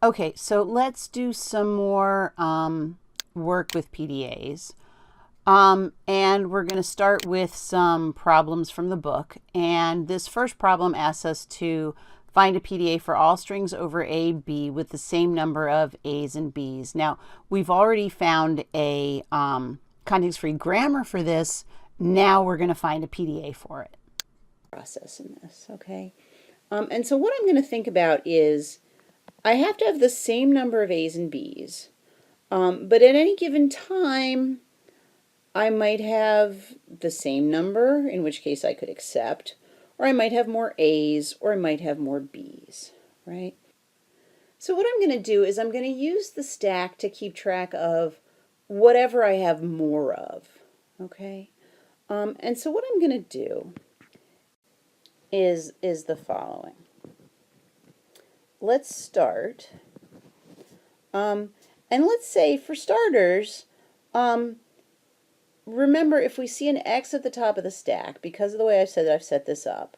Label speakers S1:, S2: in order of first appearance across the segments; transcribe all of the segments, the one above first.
S1: Okay, so let's do some more work with PDAs. And we're going to start with some problems from the book. And this first problem asks us to find a PDA for all strings over A, B with the same number of A's and B's. Now, we've already found a context-free grammar for this. Now we're going to find a PDA for it.
S2: Process in this, okay? And so what I'm going to think about is I have to have the same number of A's and B's, but at any given time, I might have the same number, in which case I could accept, or I might have more A's, or I might have more B's, right? So what I'm going to do is I'm going to use the stack to keep track of whatever I have more of, okay? And so what I'm going to do is the following. Let's start, and let's say for starters, remember if we see an X at the top of the stack, because of the way I've set this up,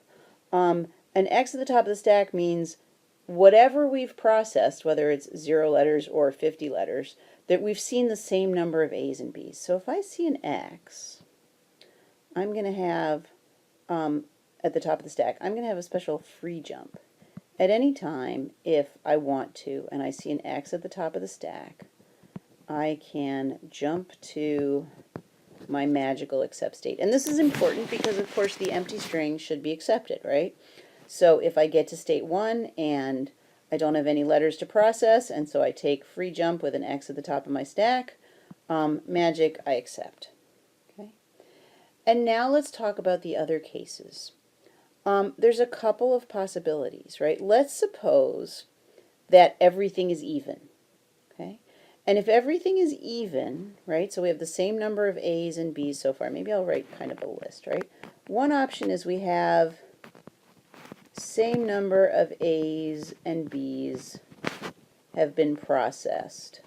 S2: an X at the top of the stack means whatever we've processed, whether it's 0 letters or 50 letters, that we've seen the same number of A's and B's. So if I see an X, I'm going to have, at the top of the stack, I'm going to have a special free jump. At any time, if I want to, and I see an X at the top of the stack, I can jump to my magical accept state. And this is important because, of course, the empty string should be accepted, right? So if I get to state 1 and I don't have any letters to process, and so I take free jump with an X at the top of my stack, magic, I accept. Okay. And now let's talk about the other cases. There's a couple of possibilities, right? Let's suppose that everything is even, okay? And if everything is even, right, so we have the same number of A's and B's so far. Maybe I'll write kind of a list, right? One option is we have same number of A's and B's have been processed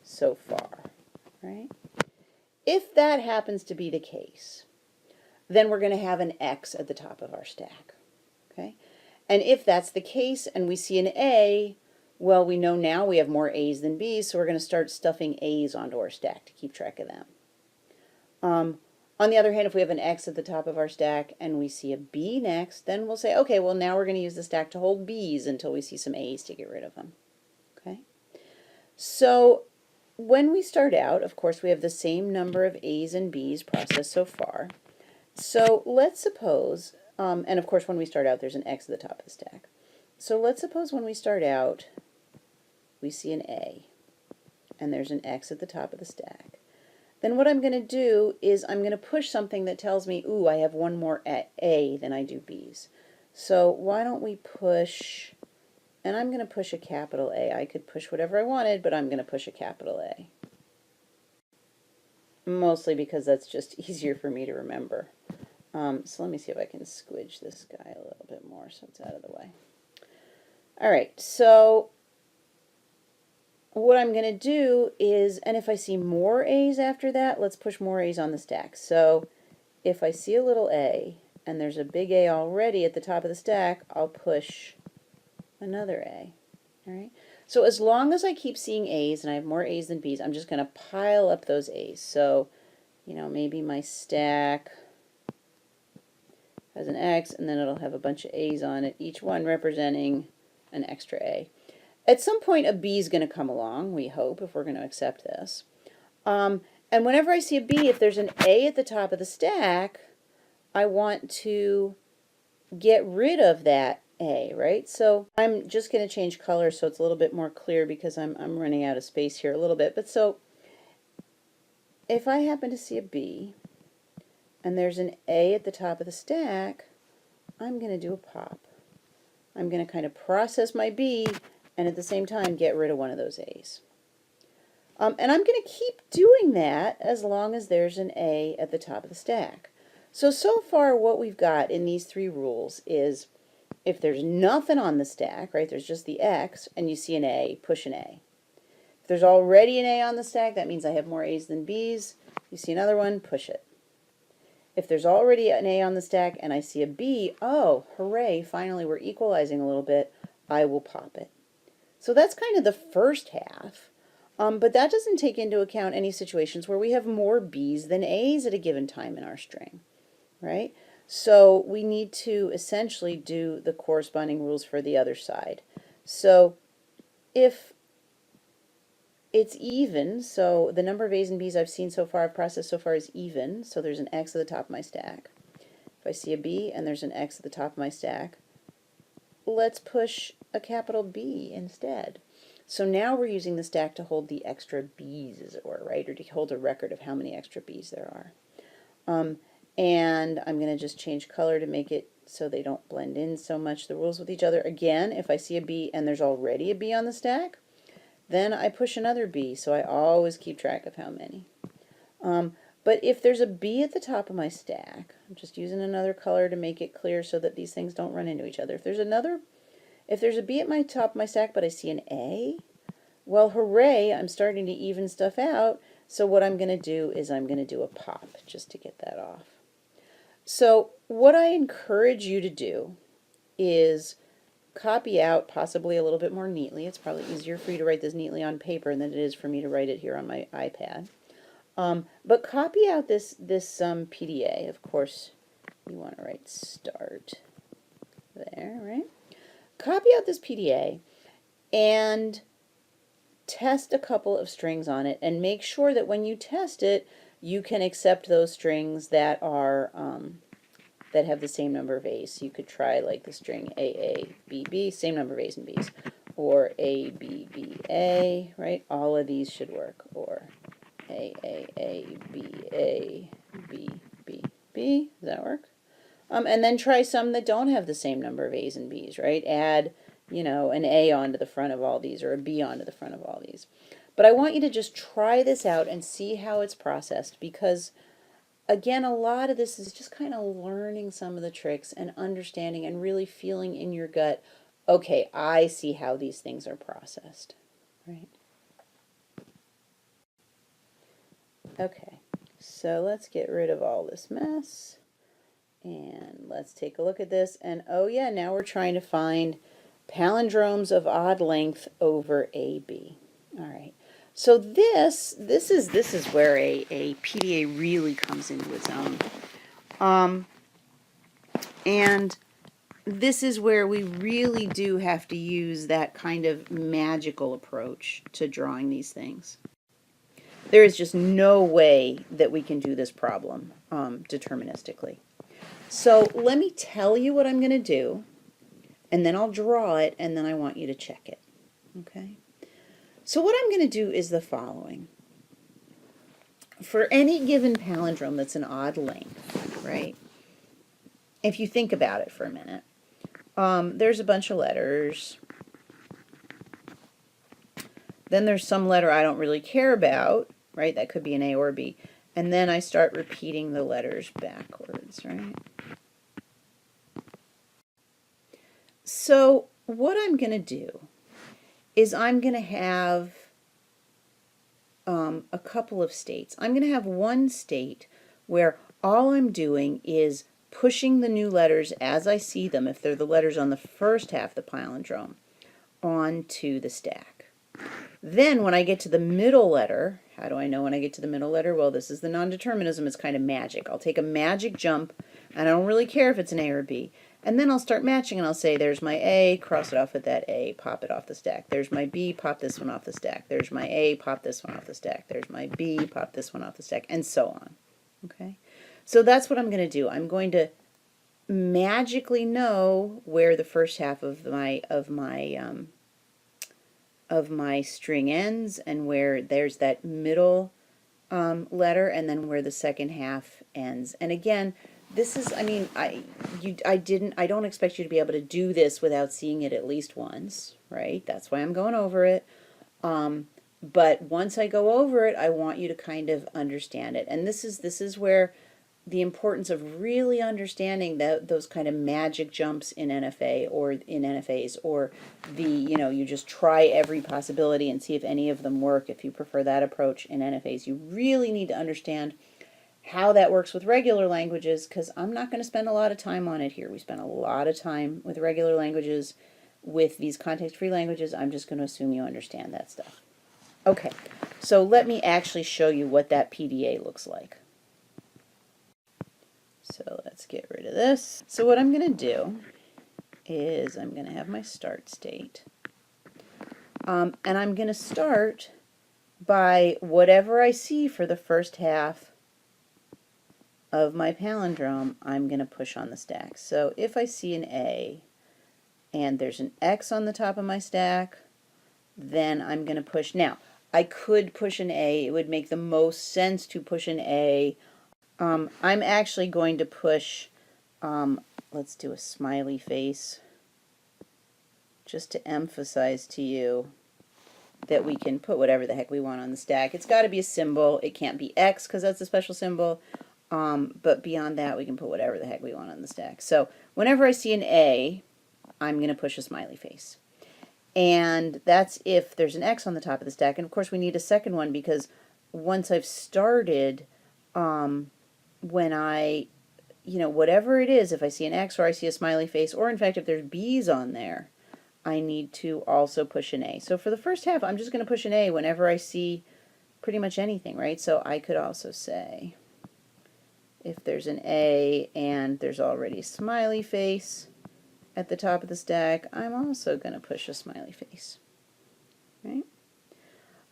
S2: so far, right? If that happens to be the case, then we're going to have an X at the top of our stack, okay? And if that's the case and we see an A, well, we know now we have more A's than B's, so we're going to start stuffing A's onto our stack to keep track of them. On the other hand, if we have an X at the top of our stack and we see a B next, then we'll say, okay, well, now we're going to use the stack to hold B's until we see some A's to get rid of them, okay? So when we start out, of course, we have the same number of A's and B's processed so far. So let's suppose, and of course when we start out there's an X at the top of the stack. So let's suppose when we start out we see an A and there's an X at the top of the stack. Then what I'm going to do is I'm going to push something that tells me, ooh, I have one more A than I do B's. So why don't we push, and I'm going to push a capital A. I could push whatever I wanted, but I'm going to push a capital A. Mostly because that's just easier for me to remember. So let me see if I can squidge this guy a little bit more so it's out of the way. All right, so what I'm going to do is, and if I see more A's after that, let's push more A's on the stack. So if I see a little A and there's a big A already at the top of the stack, I'll push another A. All right. So as long as I keep seeing A's and I have more A's than B's, I'm just going to pile up those A's. So, you know, maybe my stack has an X and then it'll have a bunch of A's on it, each one representing an extra A. At some point a B is going to come along, we hope, if we're going to accept this. And whenever I see a B, if there's an A at the top of the stack, I want to get rid of that A, right? So I'm just going to change color so it's a little bit more clear because I'm running out of space here a little bit. But so if I happen to see a B and there's an A at the top of the stack, I'm going to do a pop. I'm going to kind of process my B and at the same time get rid of one of those A's. And I'm going to keep doing that as long as there's an A at the top of the stack. So far what we've got in these three rules is if there's nothing on the stack, right, there's just the X, and you see an A, push an A. If there's already an A on the stack, that means I have more A's than B's. You see another one, push it. If there's already an A on the stack and I see a B, oh, hooray, finally we're equalizing a little bit, I will pop it. So that's kind of the first half. But that doesn't take into account any situations where we have more B's than A's at a given time in our string, right? So we need to essentially do the corresponding rules for the other side. So if it's even, so the number of A's and B's I've seen so far, I've processed so far is even, so there's an X at the top of my stack. If I see a B and there's an X at the top of my stack, let's push a capital B instead. So now we're using the stack to hold the extra B's, as it were, right? Or to hold a record of how many extra B's there are. And I'm going to just change color to make it so they don't blend in so much, the rules with each other. Again, if I see a B and there's already a B on the stack, then I push another B, so I always keep track of how many. But if there's a B at the top of my stack, I'm just using another color to make it clear so that these things don't run into each other. If there's a B at my top of my stack but I see an A, well, hooray, I'm starting to even stuff out. So what I'm going to do is I'm going to do a pop just to get that off. So what I encourage you to do is copy out possibly a little bit more neatly. It's probably easier for you to write this neatly on paper than it is for me to write it here on my iPad. But copy out this PDA. Of course, you want to write start there, right? Copy out this PDA and test a couple of strings on it, and make sure that when you test it, you can accept those strings that are that have the same number of A's. So you could try like the string AABB, same number of A's and B's, or ABBA, right? All of these should work, or AAABABBB. Does that work? And then try some that don't have the same number of A's and B's, right? Add, you know, an A onto the front of all these, or a B onto the front of all these. But I want you to just try this out and see how it's processed, because again, a lot of this is just kind of learning some of the tricks and understanding and really feeling in your gut, okay, I see how these things are processed, right? Okay, so let's get rid of all this mess. And let's take a look at this. And oh yeah, now we're trying to find palindromes of odd length over AB. All right. So this is where a PDA really comes into its own. And this is where we really do have to use that kind of magical approach to drawing these things. There is just no way that we can do this problem deterministically. So let me tell you what I'm going to do, and then I'll draw it, and then I want you to check it. Okay? So what I'm going to do is the following. For any given palindrome that's an odd length, right? If you think about it for a minute, there's a bunch of letters. Then there's some letter I don't really care about, right? That could be an A or a B. And then I start repeating the letters backwards, right? So what I'm going to do is I'm going to have a couple of states. I'm going to have one state where all I'm doing is pushing the new letters as I see them, if they're the letters on the first half of the palindrome, onto the stack. Then when I get to the middle letter, how do I know when I get to the middle letter? Well, this is the non-determinism. It's kind of magic. I'll take a magic jump, and I don't really care if it's an A or a B. And then I'll start matching, and I'll say, there's my A, cross it off with that A, pop it off the stack. There's my B, pop this one off the stack. There's my A, pop this one off the stack. There's my B, pop this one off the stack, and so on. Okay? So that's what I'm going to do. I'm going to magically know where the first half of my string ends, and where there's that middle letter, and then where the second half ends. And again, this is, I mean, I don't expect you to be able to do this without seeing it at least once, right? That's why I'm going over it. But once I go over it, I want you to kind of understand it. And this is where the importance of really understanding those kind of magic jumps in NFA or in NFAs, or you just try every possibility and see if any of them work. If you prefer that approach in NFAs, you really need to understand how that works with regular languages, because I'm not going to spend a lot of time on it here. We spend a lot of time with regular languages with these context-free languages, I'm just going to assume you understand that stuff. Okay, so let me actually show you what that PDA looks like. So let's get rid of this. So what I'm going to do is I'm going to have my start state. And I'm going to start by whatever I see for the first half of my palindrome, I'm going to push on the stack. So if I see an A and there's an X on the top of my stack, then I'm going to push. Now, I could push an A. It would make the most sense to push an A. I'm actually going to push, let's do a smiley face, just to emphasize to you that we can put whatever the heck we want on the stack. It's got to be a symbol. It can't be X because that's a special symbol. But beyond that, we can put whatever the heck we want on the stack. So whenever I see an A, I'm going to push a smiley face. And that's if there's an X on the top of the stack. And of course, we need a second one because once I've started, when I, whatever it is, if I see an X or I see a smiley face, or in fact, if there's B's on there, I need to also push an A. So for the first half, I'm just going to push an A whenever I see pretty much anything, right? So I could also say, if there's an A and there's already a smiley face at the top of the stack, I'm also going to push a smiley face, right?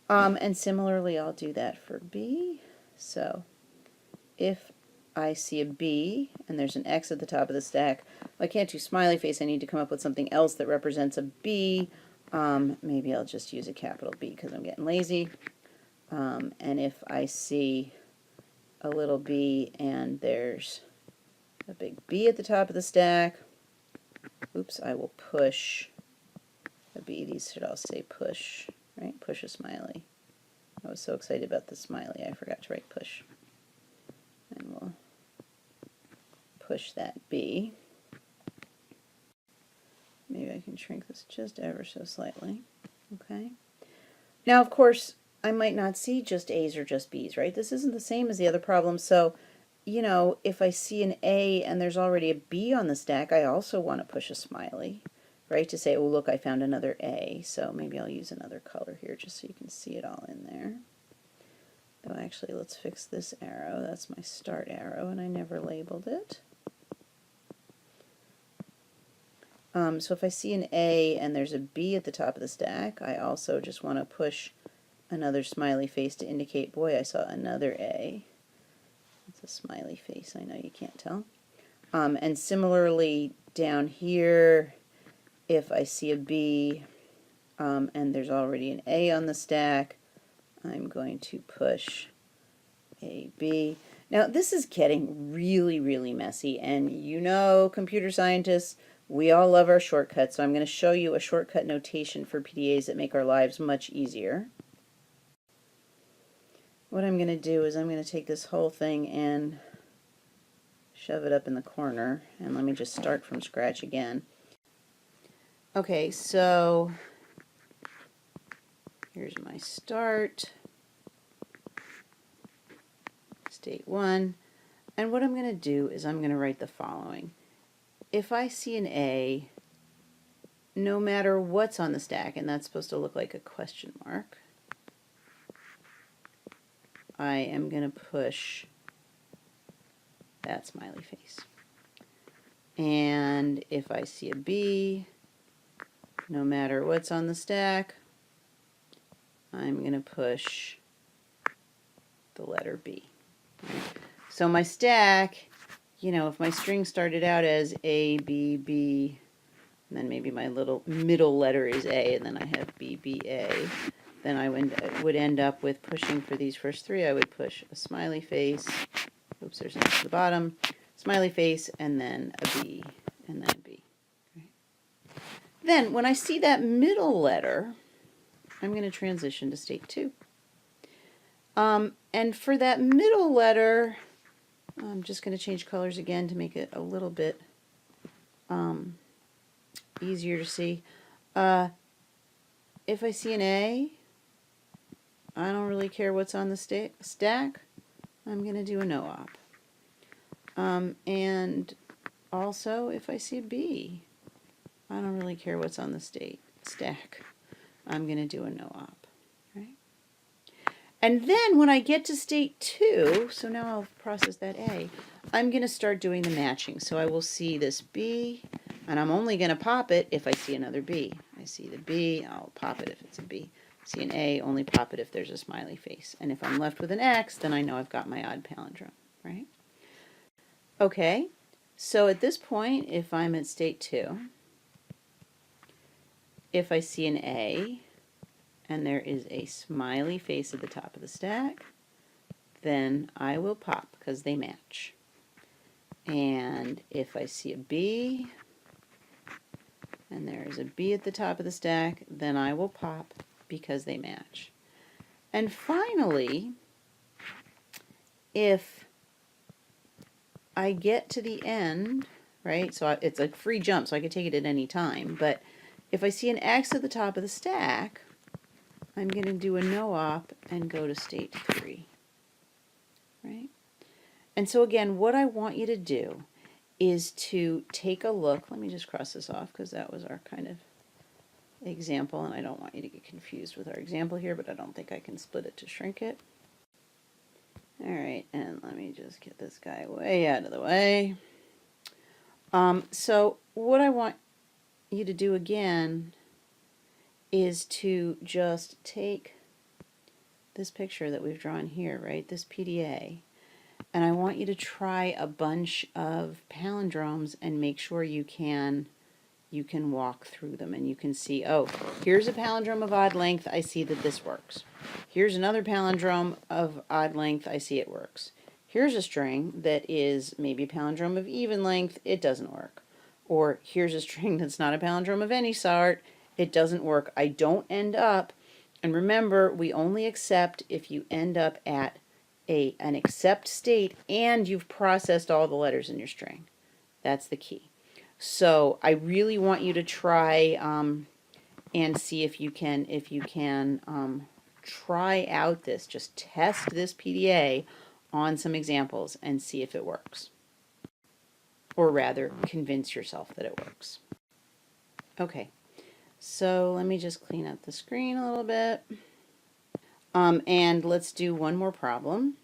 S2: And similarly, I'll do that for B. So if I see a B and there's an X at the top of the stack, well, I can't do smiley face. I need to come up with something else that represents a B. Maybe I'll just use a capital B because I'm getting lazy. And if I see a little b and there's a big B at the top of the stack, oops, I will push a B. These should all say push, right? Push a smiley. I was so excited about the smiley, I forgot to write push. And we'll push that B. Maybe I can shrink this just ever so slightly. Okay. Now, of course, I might not see just A's or just B's, right? This isn't the same as the other problem. So, if I see an A and there's already a B on the stack, I also want to push a smiley, right? To say, oh, look, I found another A. So maybe I'll use another color here just so you can see it all in there. Though actually, let's fix this arrow. That's my start arrow, and I never labeled it. So if I see an A and there's a B at the top of the stack, I also just want to push another smiley face to indicate, boy, I saw another A. It's a smiley face, I know you can't tell. And similarly, down here, if I see a B and there's already an A on the stack, I'm going to push a B. Now, this is getting really, really messy, and computer scientists, we all love our shortcuts, so I'm going to show you a shortcut notation for PDAs that make our lives much easier. What I'm going to do is I'm going to take this whole thing and shove it up in the corner, and let me just start from scratch again. Okay, so here's my start, state 1, and what I'm going to do is I'm going to write the following. If I see an A, no matter what's on the stack, and that's supposed to look like a question mark, I am going to push that smiley face. And if I see a B, no matter what's on the stack, I'm going to push the letter B. Right? So my stack, if my string started out as A, B, B, and then maybe my little middle letter is A, and then I have B, B, A, then I would end up with pushing for these first three. I would push a smiley face, oops, there's an X at the bottom, smiley face, and then a B, and then a B. Right? Then when I see that middle letter, I'm going to transition to state 2. And for that middle letter, I'm just going to change colors again to make it a little bit easier to see. If I see an A, I don't really care what's on the stack. I'm going to do a no-op. And also, if I see a B, I don't really care what's on the stack. I'm going to do a no-op, right? And then when I get to state 2, so now I'll process that A, I'm going to start doing the matching. So I will see this B, and I'm only going to pop it if I see another B. I see the B, I'll pop it if it's a B. See an A, only pop it if there's a smiley face. And if I'm left with an X, then I know I've got my odd palindrome, right? Okay, so at this point, if I'm at state 2, if I see an A, and there is a smiley face at the top of the stack, then I will pop because they match. And if I see a B, and there is a B at the top of the stack, then I will pop because they match. And finally, if I get to the end, right, so it's a free jump, so I can take it at any time, but if I see an X at the top of the stack, I'm going to do a no-op and go to state 3, right? And so again, what I want you to do is to take a look. Let me just cross this off because that was our kind of example, and I don't want you to get confused with our example here, but I don't think I can split it to shrink it. All right, and let me just get this guy way out of the way. So what I want you to do again is to just take this picture that we've drawn here, right, this PDA, and I want you to try a bunch of palindromes and make sure you can walk through them and you can see, oh, here's a palindrome of odd length, I see that this works. Here's another palindrome of odd length, I see it works. Here's a string that is maybe a palindrome of even length, it doesn't work. Or here's a string that's not a palindrome of any sort, it doesn't work. I don't end up, and remember, we only accept if you end up at an accept state and you've processed all the letters in your string. That's the key. So I really want you to try and see if you can try out this. Just test this PDA on some examples and see if it works. Or rather, convince yourself that it works. Okay, so let me just clean up the screen a little bit. And let's do one more problem.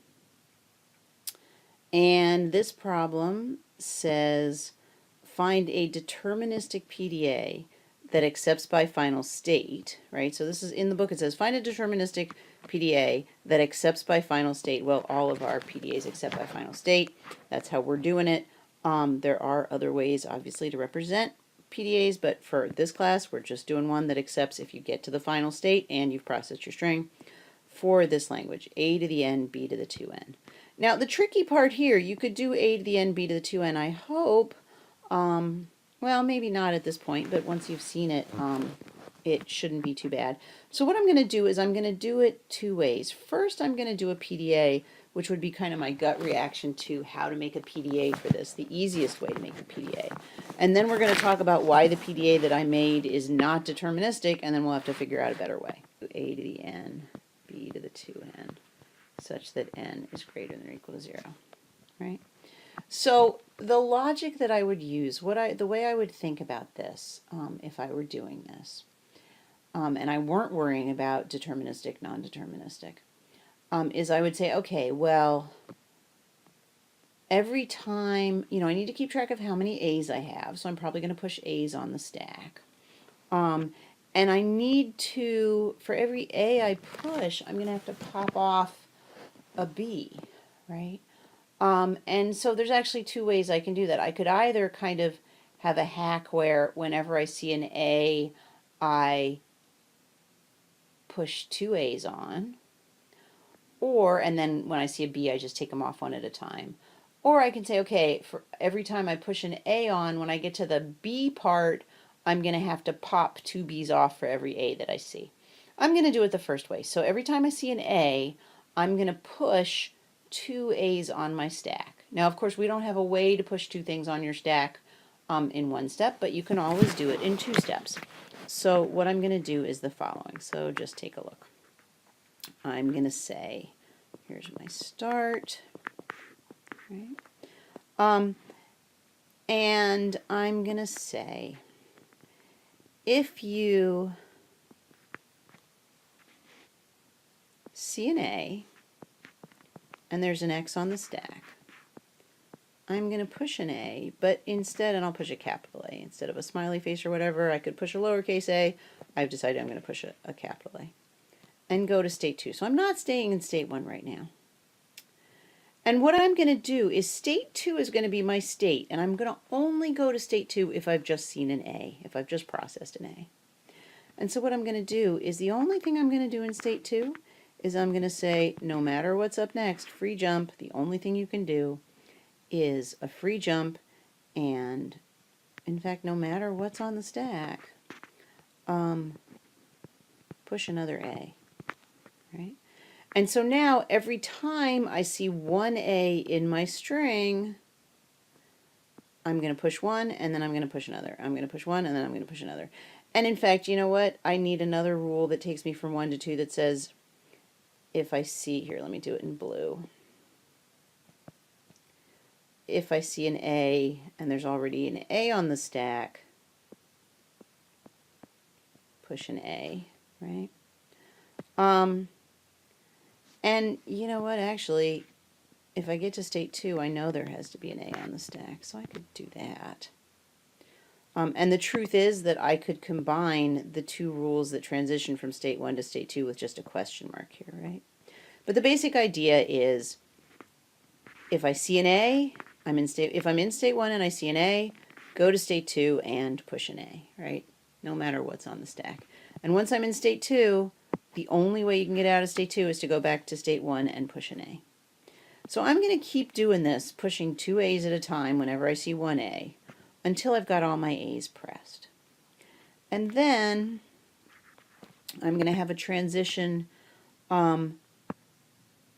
S2: And this problem says, find a deterministic PDA that accepts by final state, right? So this is in the book, it says, find a deterministic PDA that accepts by final state. Well, all of our PDAs accept by final state. That's how we're doing it. There are other ways, obviously, to represent PDAs, but for this class, we're just doing one that accepts if you get to the final state and you've processed your string. For this language, a to the n, b to the 2n. Now, the tricky part here, you could do a to the n, b to the 2n, I hope. Well, maybe not at this point, but once you've seen it, it shouldn't be too bad. So what I'm going to do is I'm going to do it two ways. First, I'm going to do a PDA, which would be kind of my gut reaction to how to make a PDA for this, the easiest way to make a PDA. And then we're going to talk about why the PDA that I made is not deterministic, and then we'll have to figure out a better way. A to the n, b to the 2n, such that n is greater than or equal to 0, right? So the logic that I would use, the way I would think about this, if I were doing this, and I weren't worrying about deterministic, non-deterministic, is I would say, okay, well, every time, I need to keep track of how many A's I have, so I'm probably going to push A's on the stack. And I need to, for every A I push, I'm going to have to pop off a B, right? And so there's actually two ways I can do that. I could either kind of have a hack where whenever I see an A, I push two A's on, and then when I see a B, I just take them off one at a time. Or I can say, okay, for every time I push an A on, when I get to the B part, I'm going to have to pop two B's off for every A that I see. I'm going to do it the first way. So every time I see an A, I'm going to push two A's on my stack. Now, of course, we don't have a way to push two things on your stack in one step, but you can always do it in two steps. So what I'm going to do is the following. So just take a look. I'm going to say, here's my start, right? And I'm going to say, if you see an A and there's an X on the stack, I'm going to push an A, but instead, and I'll push a capital A. Instead of a smiley face or whatever, I could push a lowercase a. I've decided I'm going to push a capital A and go to state 2. So I'm not staying in state 1 right now. And what I'm going to do is state 2 is going to be my state, and I'm going to only go to state 2 if I've just seen an A, if I've just processed an A. And so what I'm going to do is the only thing I'm going to do in state 2 is I'm going to say, no matter what's up next, free jump, the only thing you can do is a free jump, and in fact, no matter what's on the stack, push another A, right? And so now every time I see one A in my string, I'm going to push one, and then I'm going to push another. I'm going to push one, and then I'm going to push another. And in fact, you know what? I need another rule that takes me from 1 to 2 that says, if I see, here, let me do it in blue. If I see an A, and there's already an A on the stack, push an A, right? And you know what, actually, if I get to state 2, I know there has to be an A on the stack, so I could do that. And the truth is that I could combine the two rules that transition from state 1 to state 2 with just a question mark here, right? But the basic idea is, if I see an A, if I'm in state 1 and I see an A, go to state 2 and push an A, right? No matter what's on the stack. And once I'm in state 2, the only way you can get out of state 2 is to go back to state 1 and push an A. So I'm going to keep doing this, pushing 2 A's at a time whenever I see 1 A, until I've got all my A's pressed. And then I'm going to have a transition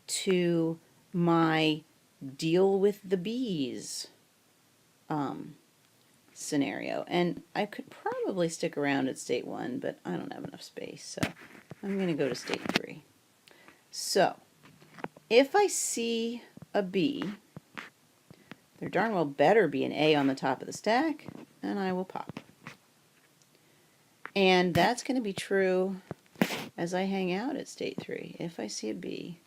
S2: to my deal with the B's scenario. And I could probably stick around at state 1, but I don't have enough space, so I'm going to go to state 3. So if I see a B, there darn well better be an A on the top of the stack, and I will pop. And that's going to be true as I hang out at state 3. If I see a B,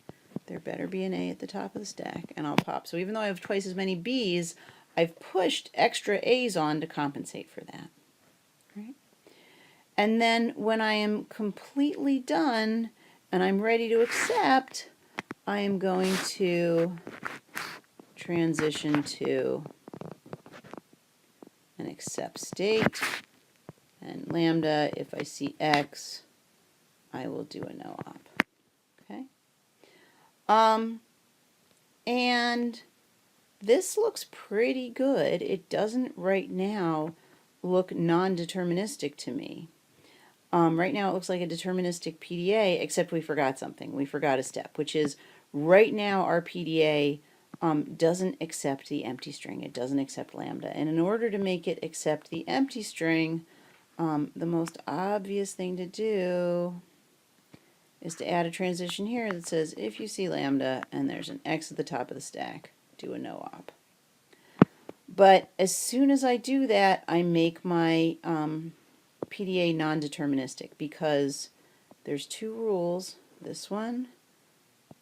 S2: there better be an A at the top of the stack, and I'll pop. So even though I have twice as many B's, I've pushed extra A's on to compensate for that. Right? And then when I am completely done and I'm ready to accept, I am going to transition to an accept state, and lambda, if I see X, I will do a no op. Okay? And this looks pretty good. It doesn't right now look non-deterministic to me. Right now it looks like a deterministic PDA, except we forgot something. We forgot a step, which is right now our PDA doesn't accept the empty string. It doesn't accept lambda. And in order to make it accept the empty string, the most obvious thing to do is to add a transition here that says, if you see lambda and there's an X at the top of the stack, do a no op. But as soon as I do that, I make my PDA non-deterministic, because there's two rules, this one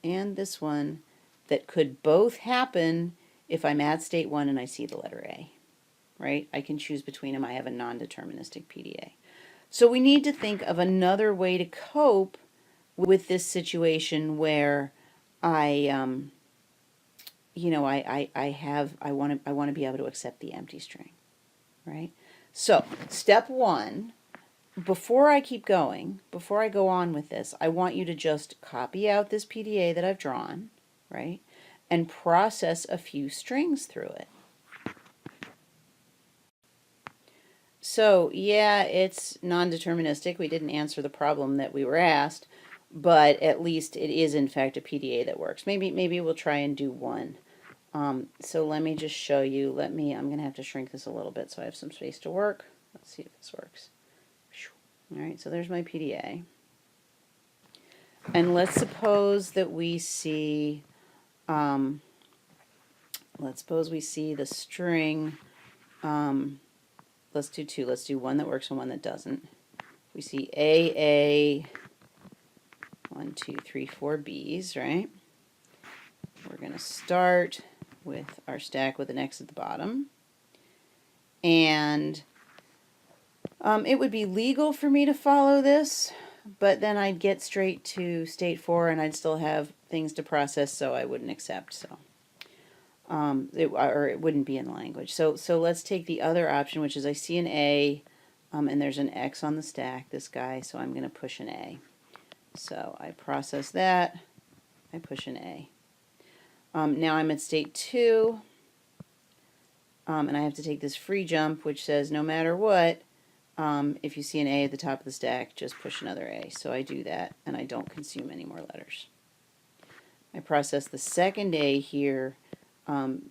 S2: and this one, that could both happen if I'm at state 1 and I see the letter A, right? I can choose between them. I have a non-deterministic PDA. So we need to think of another way to cope with this situation where I want to be able to accept the empty string, right? So step 1, before I keep going, before I go on with this, I want you to just copy out this PDA that I've drawn, right, and process a few strings through it. So yeah, it's non-deterministic. We didn't answer the problem that we were asked, but at least it is in fact a PDA that works. Maybe we'll try and do one. So let me just show you. I'm going to have to shrink this a little bit so I have some space to work. Let's see if this works. All right, so there's my PDA. And let's suppose that we see, let's suppose we see the string let's do two. Let's do one that works and one that doesn't. We see A, 1, 2, 3, 4 B's, right? We're going to start with our stack with an X at the bottom. And it would be legal for me to follow this, but then I'd get straight to state 4 and I'd still have things to process, so I wouldn't accept. So it wouldn't be in the language. So let's take the other option, which is I see an A, and there's an X on the stack, this guy, so I'm going to push an A. So I process that, I push an A. Now I'm at state 2, and I have to take this free jump, which says no matter what, if you see an A at the top of the stack, just push another A. So I do that, and I don't consume any more letters. I process the second A here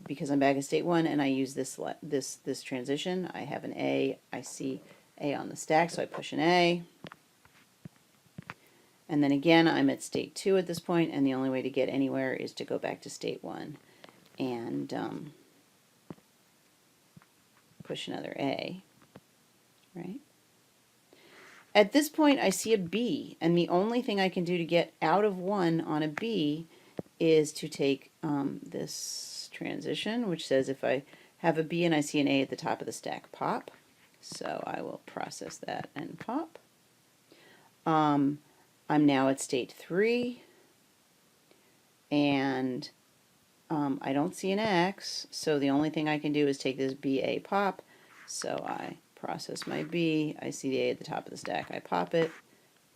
S2: because I'm back at state 1, and I use this transition. I have an A. I see A on the stack, so I push an A. And then again, I'm at state 2 at this point, and the only way to get anywhere is to go back to state 1 and push another A, right? At this point, I see a B, and the only thing I can do to get out of 1 on a B is to take this transition, which says if I have a B and I see an A at the top of the stack, pop. So I will process that and pop. I'm now at state 3, and I don't see an X, so the only thing I can do is take this BA pop. So I process my B, I see the A at the top of the stack, I pop it.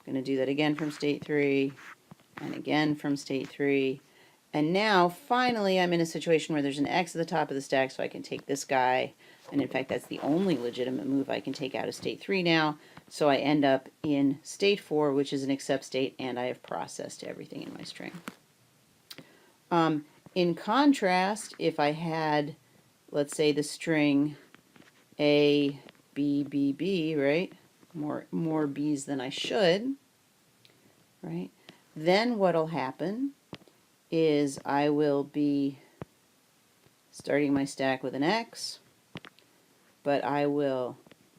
S2: I'm going to do that again from state 3, and again from state 3. And now, finally, I'm in a situation where there's an X at the top of the stack, so I can take this guy. And in fact, that's the only legitimate move I can take out of state 3 now. So I end up in state 4, which is an accept state, and I have processed everything in my string. In contrast, if I had, let's say, the string A, B, B, B, right? More B's than I should, right? Then what'll happen is I will be starting my stack with an X, but I will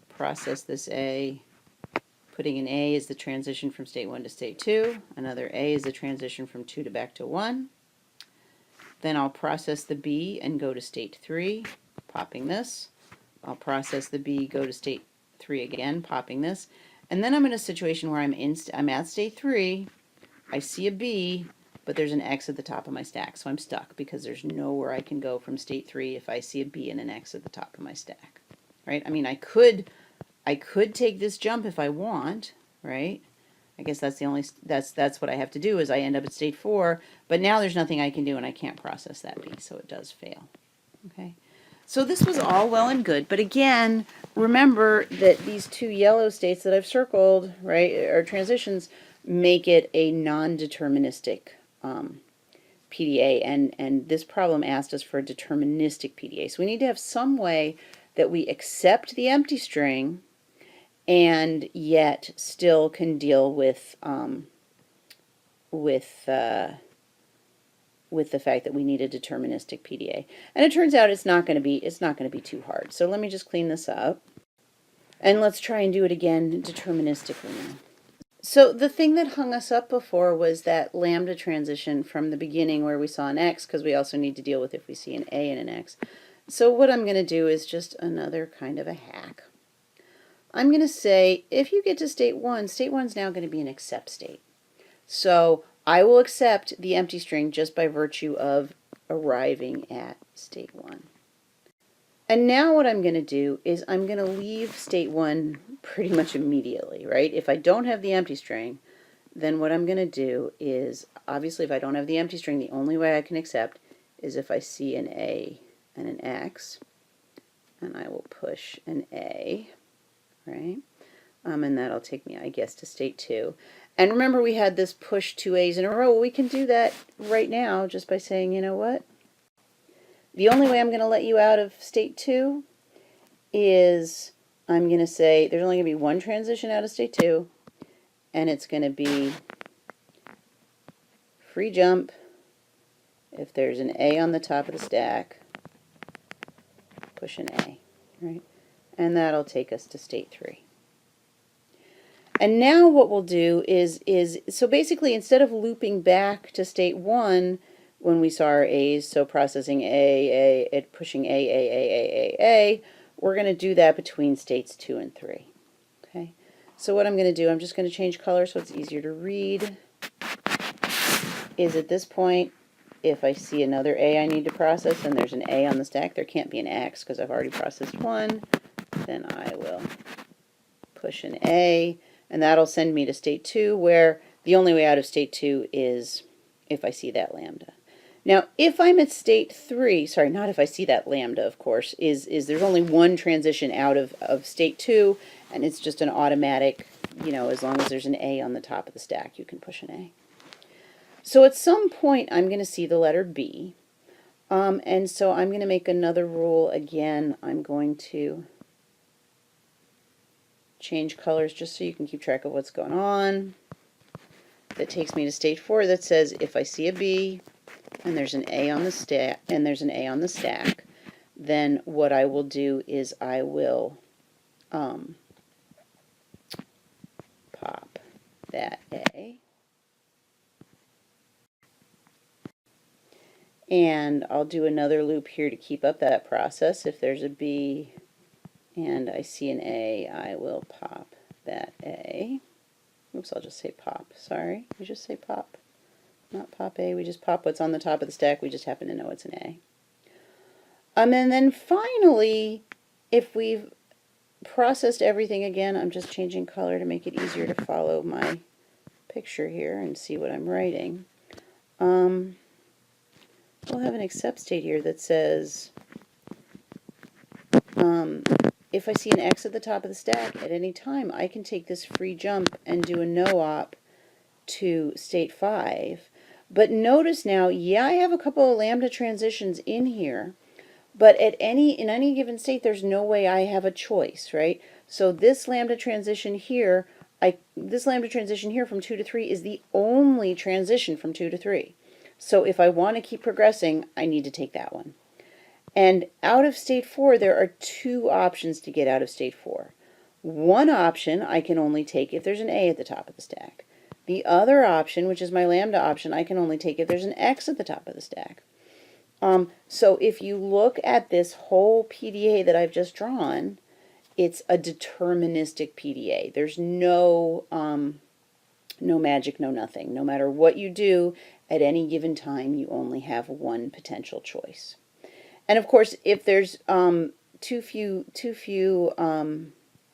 S2: process this A, putting an A as the transition from state 1 to state 2, another A is the transition from 2 to back to 1. Then I'll process the B and go to state 3, popping this. I'll process the B, go to state 3 again, popping this. And then I'm in a situation where I'm at state 3, I see a B, but there's an X at the top of my stack, so I'm stuck because there's nowhere I can go from state 3 if I see a B and an X at the top of my stack, right? I mean, I could take this jump if I want, right? I guess that's that's what I have to do is I end up at state 4, but now there's nothing I can do and I can't process that B, so it does fail, okay? So this was all well and good, but again, remember that these two yellow states that I've circled, right, or transitions, make it a non-deterministic PDA, and this problem asked us for a deterministic PDA. So we need to have some way that we accept the empty string and yet still can deal with the fact that we need a deterministic PDA. And it turns out it's not going to be too hard. So let me just clean this up, and let's try and do it again deterministically now. So the thing that hung us up before was that lambda transition from the beginning where we saw an X, because we also need to deal with if we see an A and an X. So what I'm going to do is just another kind of a hack. I'm going to say if you get to state 1 is now going to be an accept state. So I will accept the empty string just by virtue of arriving at state 1. And now what I'm going to do is I'm going to leave state 1 pretty much immediately, right? If I don't have the empty string, then what I'm going to do is, obviously if I don't have the empty string, the only way I can accept is if I see an A and an X, and I will push an A, right? And that'll take me, I guess, to state 2. And remember we had this push 2 A's in a row. Well, we can do that right now just by saying, you know what? The only way I'm going to let you out of state 2 is I'm going to say there's only going to be one transition out of state 2, and it's going to be free jump if there's an A on the top of the stack, push an A, right? and that'll take us to state 3. And now what we'll do is so basically instead of looping back to state 1 when we saw our A's, so processing pushing A, we're going to do that between states 2 and 3. Okay, so what I'm going to do, I'm just going to change color so it's easier to read, is at this point, if I see another A I need to process and there's an A on the stack, there can't be an X because I've already processed 1, then I will push an A, and that'll send me to state 2, where the only way out of state 2 is if I see that lambda. Now, if I'm at state 3, sorry, not if I see that lambda, of course, is there's only one transition out of state 2, and it's just an automatic, you know, as long as there's an A on the top of the stack, you can push an A. So at some point, I'm going to see the letter B, and so I'm going to make another rule again. I'm going to change colors just so you can keep track of what's going on. That takes me to state 4 that says if I see a B and there's an A on the stack then what I will do is I will pop that A, and I'll do another loop here to keep up that process. If there's a B and I see an A, I will pop that A. Oops, I'll just say pop. Sorry, we just say pop. Not pop A, we just pop what's on the top of the stack. We just happen to know it's an A. And then finally, if we've processed everything again, I'm just changing color to make it easier to follow my picture here and see what I'm writing. We'll have an except state here that says if I see an X at the top of the stack at any time, I can take this free jump and do a no-op to state 5. But notice now, yeah, I have a couple of lambda transitions in here, but in any given state, there's no way I have a choice, right? So this lambda transition here, from 2 to 3 is the only transition from 2 to 3. So if I want to keep progressing, I need to take that one. And out of state 4, there are 2 options to get out of state 4. One option I can only take if there's an A at the top of the stack. The other option, which is my lambda option, I can only take if there's an X at the top of the stack. So if you look at this whole PDA that I've just drawn, it's a deterministic PDA. There's no magic, no nothing. No matter what you do, at any given time, you only have one potential choice. And of course, if there's too few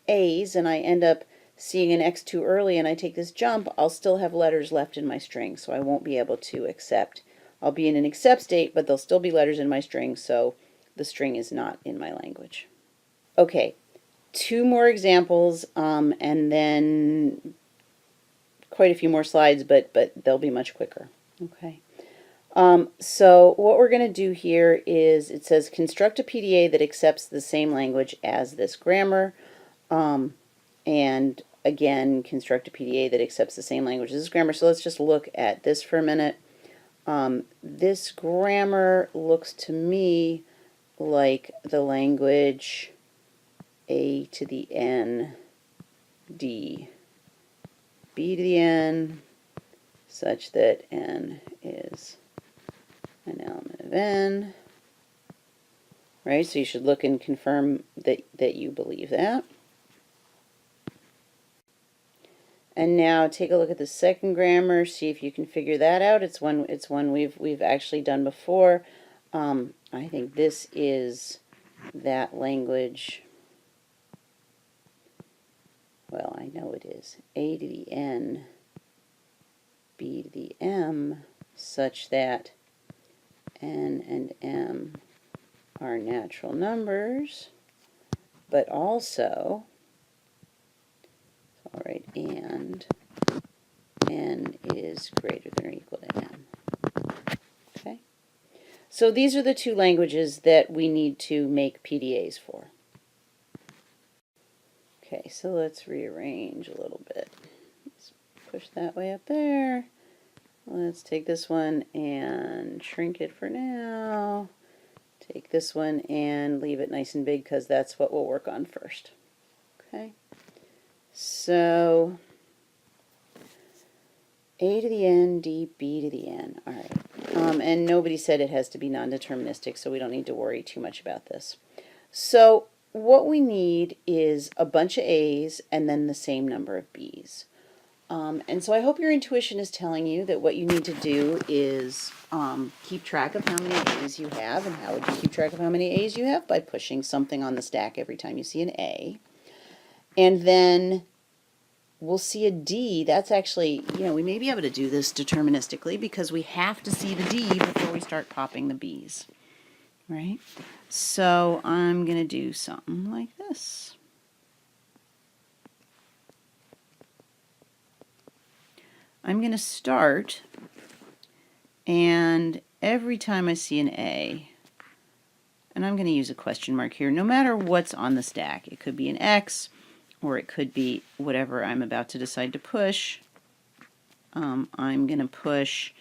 S2: A's and I end up seeing an X too early and I take this jump, I'll still have letters left in my string, so I won't be able to accept. I'll be in an accept state, but there'll still be letters in my string, so the string is not in my language. Okay, 2 more examples, and then quite a few more slides, but they'll be much quicker. Okay. So what we're going to do here is it says construct a PDA that accepts the same language as this grammar, and again construct a PDA that accepts the same language as this grammar. So let's just look at this for a minute. This grammar looks to me like the language A to the N, D, B to the N, such that N is an element of N, right? So you should look and confirm that you believe that. And now take a look at the second grammar, see if you can figure that out. It's one we've actually done before. I think this is that language. Well, I know it is. A to the N, B to the M, such that N and M are natural numbers, but also, all right, and N is greater than or equal to M. Okay? So these are the 2 languages that we need to make PDAs for. Okay, so let's rearrange a little bit. Let's push that way up there. Let's take this one and shrink it for now. Take this one and leave it nice and big because that's what we'll work on first. Okay, so A to the N, D, B to the N. All right. And nobody said it has to be non-deterministic, so we don't need to worry too much about this. So what we need is a bunch of A's and then the same number of B's. And so I hope your intuition is telling you that what you need to do is keep track of how many A's you have. And how would you keep track of how many A's you have? By pushing something on the stack every time you see an A. And then we'll see a D. That's actually, we may be able to do this deterministically because we have to see the D before we start popping the B's, right? So I'm going to do something like this. I'm going to start, and every time I see an A, and I'm going to use a question mark here, no matter what's on the stack, it could be an X, or it could be whatever I'm about to decide to push. I'm going to push,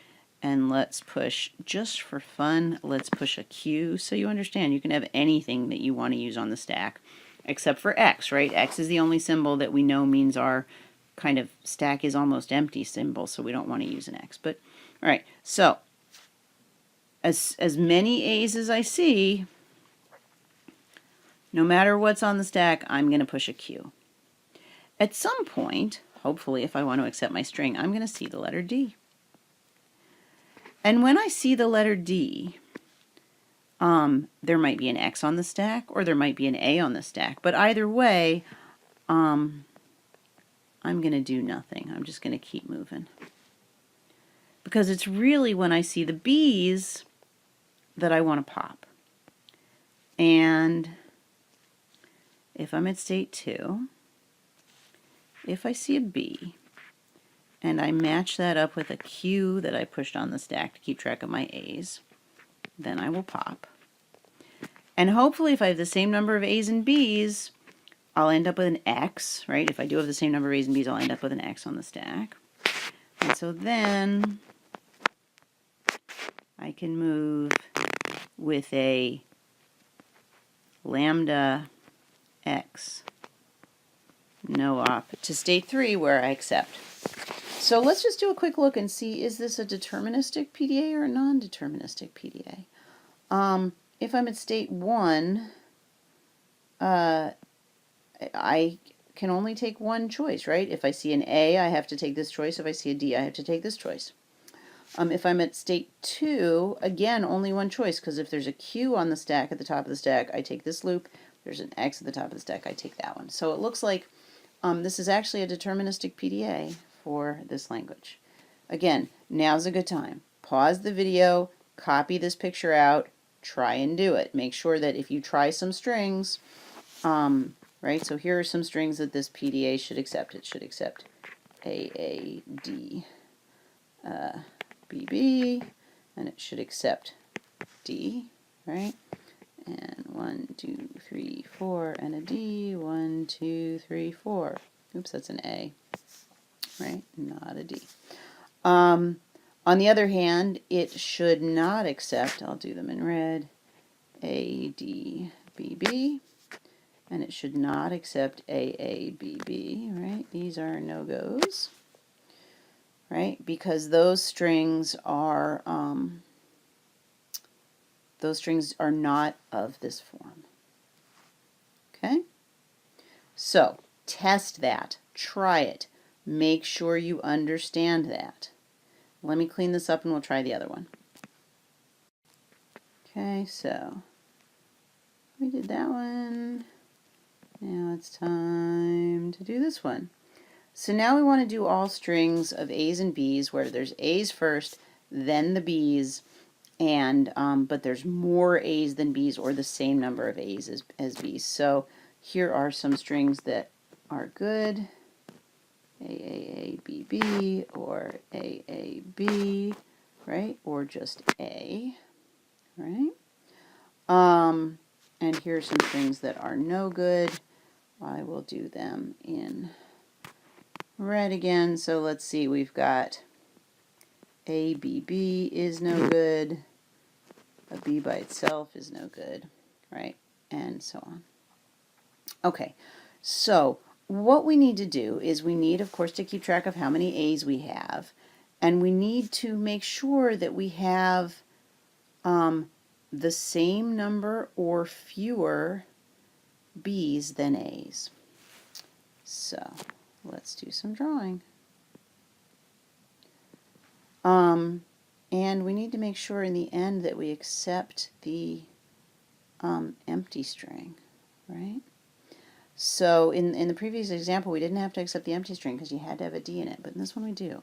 S2: and let's push, just for fun, let's push a Q. So you understand, you can have anything that you want to use on the stack, except for X, right? X is the only symbol that we know means our kind of stack is almost empty symbol, so we don't want to use an X. But, all right, so as many A's as I see, no matter what's on the stack, I'm going to push a Q. At some point, hopefully if I want to accept my string, I'm going to see the letter D. And when I see the letter D, there might be an X on the stack, or there might be an A on the stack. But either way, I'm going to do nothing. I'm just going to keep moving. Because it's really when I see the B's that I want to pop. And if I'm at state 2, if I see a B, and I match that up with a Q that I pushed on the stack to keep track of my A's, then I will pop. And hopefully if I have the same number of A's and B's, I'll end up with an X, right? If I do have the same number of A's and B's, I'll end up with an X on the stack. And so then I can move with a lambda X no op to state 3 where I accept. So let's just do a quick look and see, is this a deterministic PDA or a non-deterministic PDA? If I'm at state 1, I can only take one choice, right? If I see an A, I have to take this choice. If I see a D, I have to take this choice. If I'm at state 2, again, only one choice, because if there's a Q on the stack at the top of the stack, I take this loop. If there's an X at the top of the stack, I take that one. So it looks like this is actually a deterministic PDA for this language. Again, now's a good time. Pause the video, copy this picture out, try and do it. Make sure that if you try some strings, right, so here are some strings that this PDA should accept. It should accept A, D, BB, and it should accept D, right? And 1, 2, 3, 4, and a D. 1, 2, 3, 4. Oops, that's an A, right? Not a D. On the other hand, it should not accept, I'll do them in red, A, D, BB, and it should not accept A, BB, right? These are no-goes, right? Because those strings are not of this form. Okay? So, test that. Try it. Make sure you understand that. Let me clean this up and we'll try the other one. Okay, so we did that one. Now it's time to do this one. So now we want to do all strings of A's and B's where there's A's first, then the B's, and but there's more A's than B's or the same number of A's as B's. So here are some strings that are good. A, B, B, or A, B, right? Or just A, right? And here are some strings that are no good. I will do them in red again. So let's see, we've got A, B, B is no good. A B by itself is no good, right? And so on. Okay, so what we need to do is we need, of course, to keep track of how many A's we have, and we need to make sure that we have the same number or fewer B's than A's. So let's do some drawing. And we need to make sure in the end that we accept the empty string, right? So in the previous example, we didn't have to accept the empty string because you had to have a D in it, but in this one we do.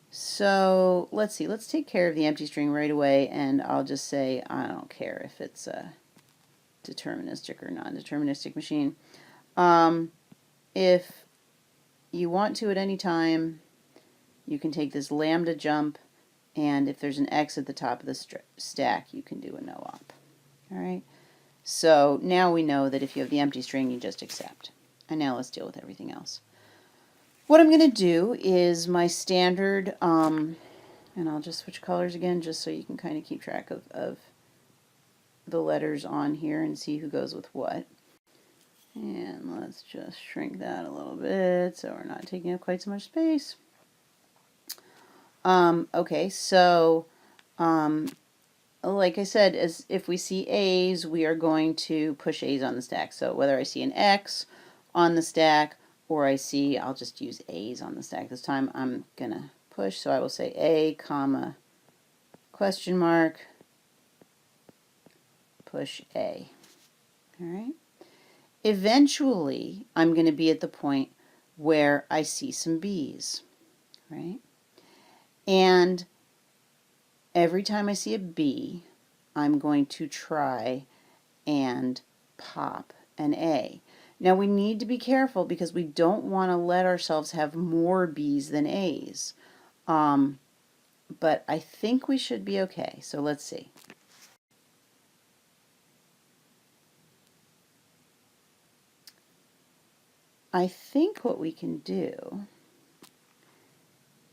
S2: So let's see, let's take care of the empty string right away, and I'll just say I don't care if it's a deterministic or non-deterministic machine. If you want to at any time, you can take this lambda jump, and if there's an X at the top of the stack, you can do a no-op. All right. So now we know that if you have the empty string, you just accept. And now let's deal with everything else. What I'm going to do is my standard, and I'll just switch colors again just so you can kind of keep track of the letters on here and see who goes with what. And let's just shrink that a little bit so we're not taking up quite so much space. Okay, so like I said, as if we see A's, we are going to push A's on the stack. So whether I see an X on the stack or I see, I'll just use A's on the stack this time, I'm going to push. So I will say A, comma, question mark, push A. All right. Eventually, I'm going to be at the point where I see some B's, right? And every time I see a B, I'm going to try and pop an A. Now we need to be careful because we don't want to let ourselves have more B's than A's. But I think we should be okay. So let's see. I think what we can do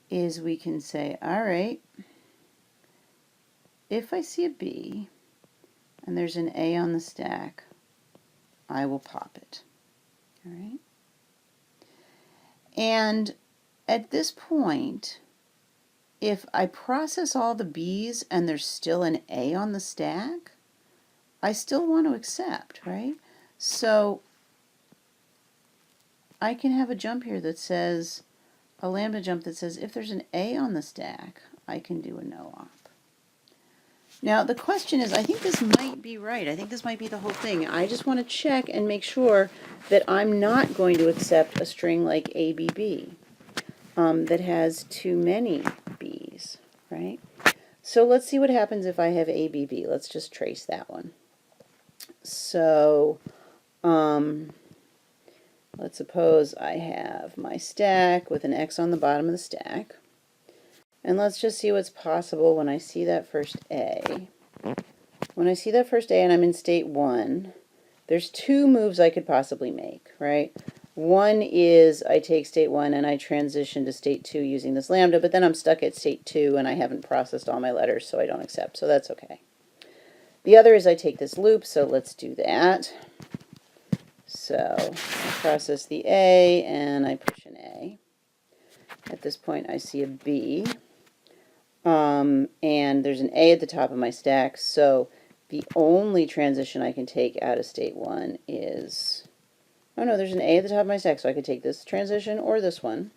S2: is we can say, all right, if I see a B and there's an A on the stack, I will pop it. All right. And at this point, if I process all the B's and there's still an A on the stack, I still want to accept, right? So I can have a jump here that says, a lambda jump that says, if there's an A on the stack, I can do a no-op. Now the question is, I think this might be right. I think this might be the whole thing. I just want to check and make sure that I'm not going to accept a string like ABB that has too many B's, right? So let's see what happens if I have ABB. Let's just trace that one. So let's suppose I have my stack with an X on the bottom of the stack. And let's just see what's possible when I see that first A. When I see that first A and I'm in state 1, there's two moves I could possibly make, right? One is I take state 1 and I transition to state 2 using this lambda, but then I'm stuck at state 2 and I haven't processed all my letters, so I don't accept, so that's okay. The other is I take this loop, so let's do that. So I process the A and I push an A. At this point I see a B. And there's an A at the top of my stack, so the only transition I can take out of state 1 is, oh no, there's an A at the top of my stack, so I could take this transition or this one.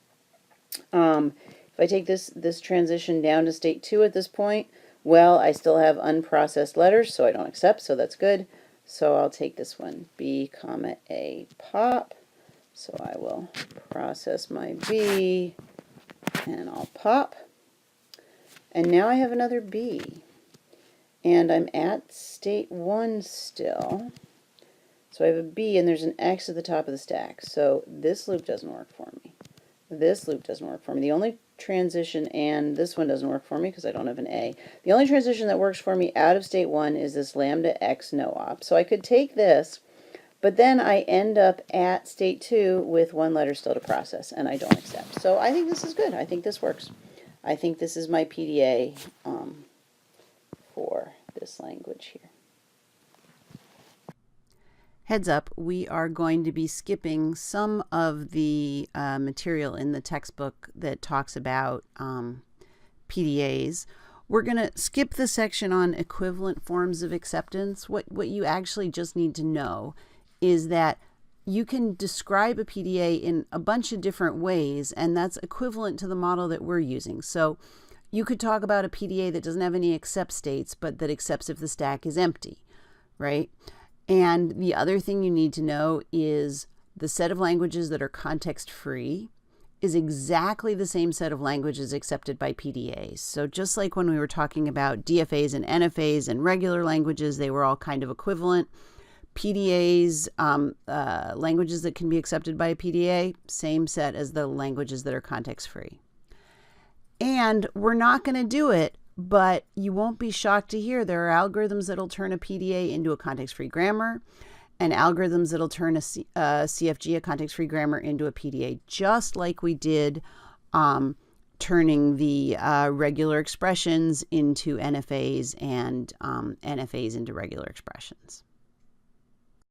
S2: If I take this transition down to state 2 at this point, well, I still have unprocessed letters, so I don't accept, so that's good. So I'll take this one, B, comma, A, pop. So I will process my B, and I'll pop. And now I have another B, and I'm at state 1 still. So I have a B, and there's an X at the top of the stack. So this loop doesn't work for me. This loop doesn't work for me. The only transition, and this one doesn't work for me because I don't have an A. The only transition that works for me out of state 1 is this lambda X no-op. So I could take this, but then I end up at state 2 with one letter still to process, and I don't accept. So I think this is good. I think this works. I think this is my PDA for this language here.
S1: Heads up, we are going to be skipping some of the material in the textbook that talks about PDAs. We're going to skip the section on equivalent forms of acceptance. What you actually just need to know is that you can describe a PDA in a bunch of different ways, and that's equivalent to the model that we're using. So you could talk about a PDA that doesn't have any accept states, but that accepts if the stack is empty, right? And the other thing you need to know is the set of languages that are context-free is exactly the same set of languages accepted by PDAs. So just like when we were talking about DFAs and NFAs and regular languages, they were all kind of equivalent. PDAs, languages that can be accepted by a PDA, same set as the languages that are context-free. And we're not going to do it, but you won't be shocked to hear there are algorithms that'll turn a PDA into a context-free grammar and algorithms that'll turn a CFG, a context-free grammar, into a PDA, just like we did turning the regular expressions into NFAs and NFAs into regular expressions.